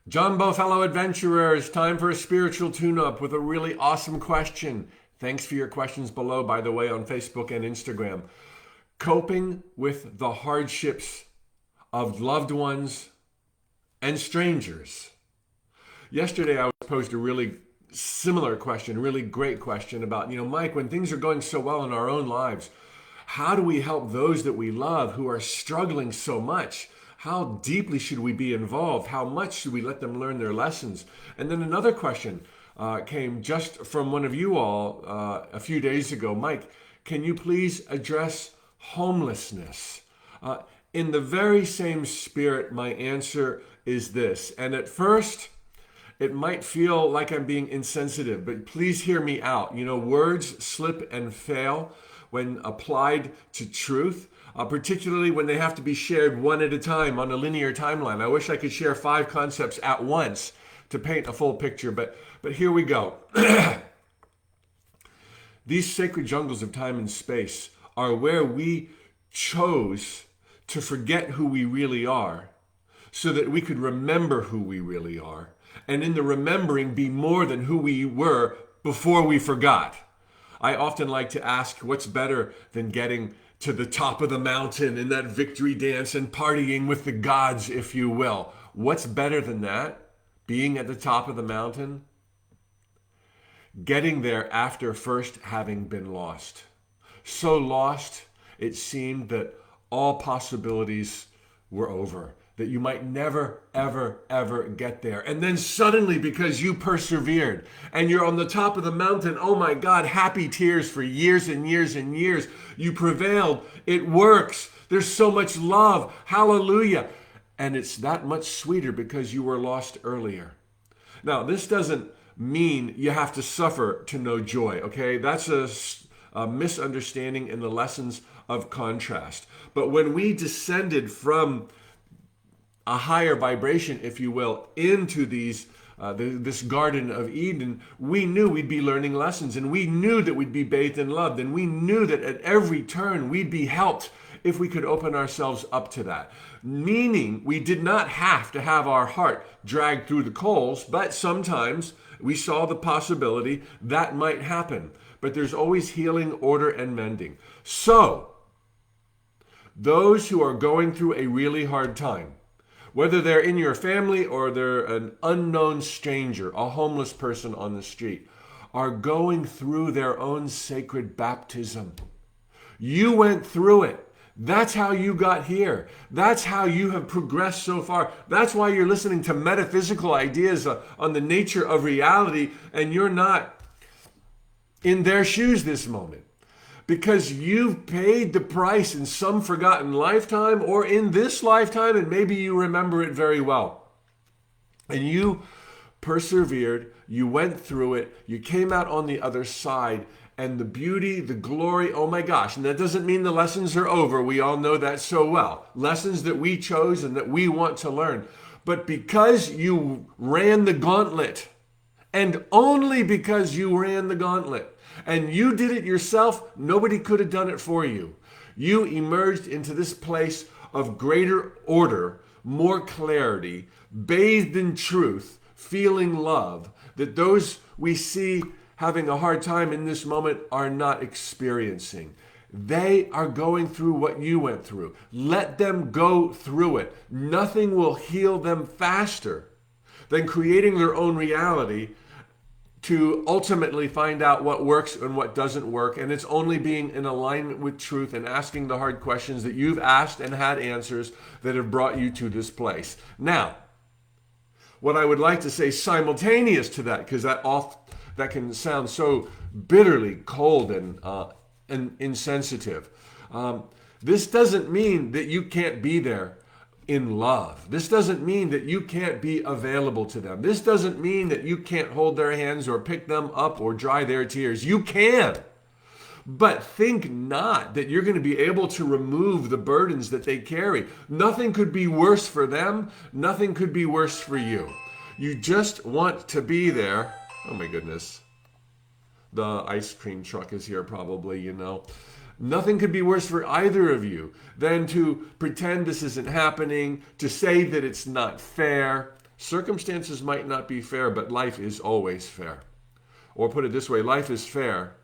Jumbo, fellow adventurers, time for a spiritual tune-up with a really awesome question. Thanks for your questions below, by the way, on Facebook and Instagram. Coping with the hardships of loved ones and strangers. Yesterday, I was posed a really similar question, a really great question about, Mike, when things are going so well in our own lives, how do we help those that we love who are struggling so much? How deeply should we be involved? How much should we let them learn their lessons? And then another question came just from one of you all a few days ago. Mike, can you please address homelessness? In the very same spirit, my answer is this. And at first, it might feel like I'm being insensitive, but please hear me out. Words slip and fail when applied to truth, particularly when they have to be shared one at a time on a linear timeline. I wish I could share 5 concepts at once to paint a full picture, but here we go. These sacred jungles of time and space are where we chose to forget who we really are so that we could remember who we really are, and in the remembering be more than who we were before we forgot. I often like to ask, what's better than getting to the top of the mountain in that victory dance and partying with the gods, if you will? What's better than that? Being at the top of the mountain? Getting there after first having been lost. So lost, it seemed that all possibilities were over, that you might never, ever, ever get there. And then suddenly, because you persevered and you're on the top of the mountain, oh my God, happy tears for years and years and years. You prevailed. It works. There's so much love. Hallelujah. And it's that much sweeter because you were lost earlier. Now, this doesn't mean you have to suffer to know joy, okay? That's a misunderstanding in the lessons of contrast. But when we descended from a higher vibration, if you will, into this Garden of Eden, we knew we'd be learning lessons, and we knew that we'd be bathed in love, and we knew that at every turn we'd be helped if we could open ourselves up to that. Meaning we did not have to have our heart dragged through the coals, but sometimes we saw the possibility that might happen. But there's always healing, order, and mending. So, those who are going through a really hard time, whether they're in your family or they're an unknown stranger, a homeless person on the street, are going through their own sacred baptism. You went through it. That's how you got here. That's how you have progressed so far. That's why you're listening to metaphysical ideas on the nature of reality, and you're not in their shoes this moment. Because you've paid the price in some forgotten lifetime or in this lifetime, and maybe you remember it very well. And you persevered, you went through it, you came out on the other side, and the beauty, the glory, oh my gosh. And that doesn't mean the lessons are over. We all know that so well. Lessons that we chose and that we want to learn. But because you ran the gauntlet, and only because you ran the gauntlet, and you did it yourself, nobody could have done it for you. You emerged into this place of greater order, more clarity, bathed in truth, feeling love, that those we see having a hard time in this moment are not experiencing. They are going through what you went through. Let them go through it. Nothing will heal them faster than creating their own reality to ultimately find out what works and what doesn't work. And it's only being in alignment with truth and asking the hard questions that you've asked and had answers that have brought you to this place. Now, what I would like to say simultaneous to that, because that can sound so bitterly cold and insensitive. This doesn't mean that you can't be there in love. This doesn't mean that you can't be available to them. This doesn't mean that you can't hold their hands or pick them up or dry their tears. You can. But think not that you're going to be able to remove the burdens that they carry. Nothing could be worse for them. Nothing could be worse for you. You just want to be there. Oh my goodness. The ice cream truck is here probably, Nothing could be worse for either of you than to pretend this isn't happening, to say that it's not fair, Circumstances might not be fair, but life is always fair. Or put it this way, life is fair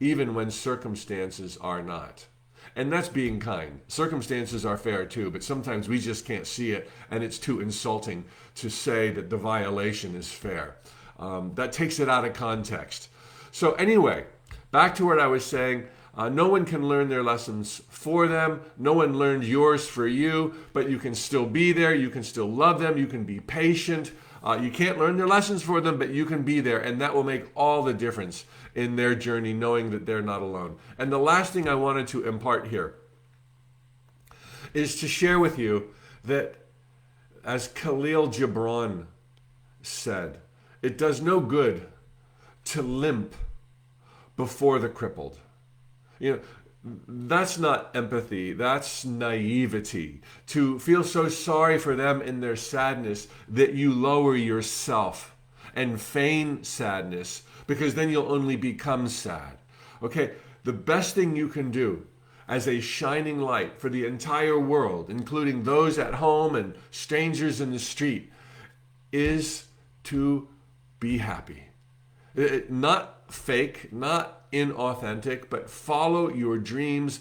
even when circumstances are not. And that's being kind. Circumstances are fair too, but sometimes we just can't see it, and it's too insulting to say that the violation is fair. That takes it out of context. So anyway, back to what I was saying. No one can learn their lessons for them. No one learned yours for you, but you can still be there. You can still love them. You can be patient. You can't learn their lessons for them, but you can be there, and that will make all the difference in their journey, knowing that they're not alone. And the last thing I wanted to impart here is to share with you that, as Khalil Gibran said, it does no good to limp before the crippled. You know, that's not empathy, that's naivety. To feel so sorry for them in their sadness that you lower yourself and feign sadness, because then you'll only become sad. Okay, the best thing you can do as a shining light for the entire world, including those at home and strangers in the street, is to be happy. Not fake, not inauthentic, but follow your dreams,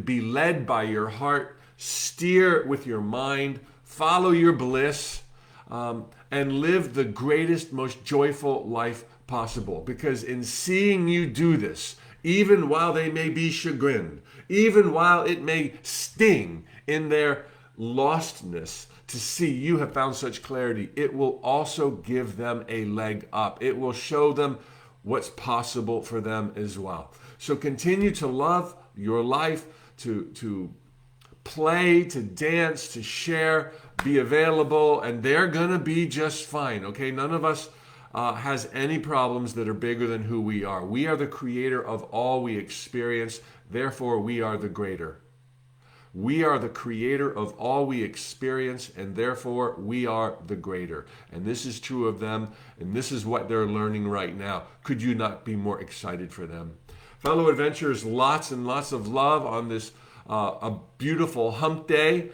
be led by your heart, steer with your mind, follow your bliss, and live the greatest, most joyful life possible. Because in seeing you do this, even while they may be chagrined, even while it may sting in their lostness, to see you have found such clarity, it will also give them a leg up. It will show them what's possible for them as well. So continue to love your life, to play, to dance, to share, be available, and they're gonna be just fine, okay? None of us has any problems that are bigger than who we are. We are the creator of all we experience, therefore we are the greater. We are the creator of all we experience, and therefore we are the greater. And this is true of them, and this is what they're learning right now. Could you not be more excited for them? Fellow adventurers, lots and lots of love on this a beautiful hump day.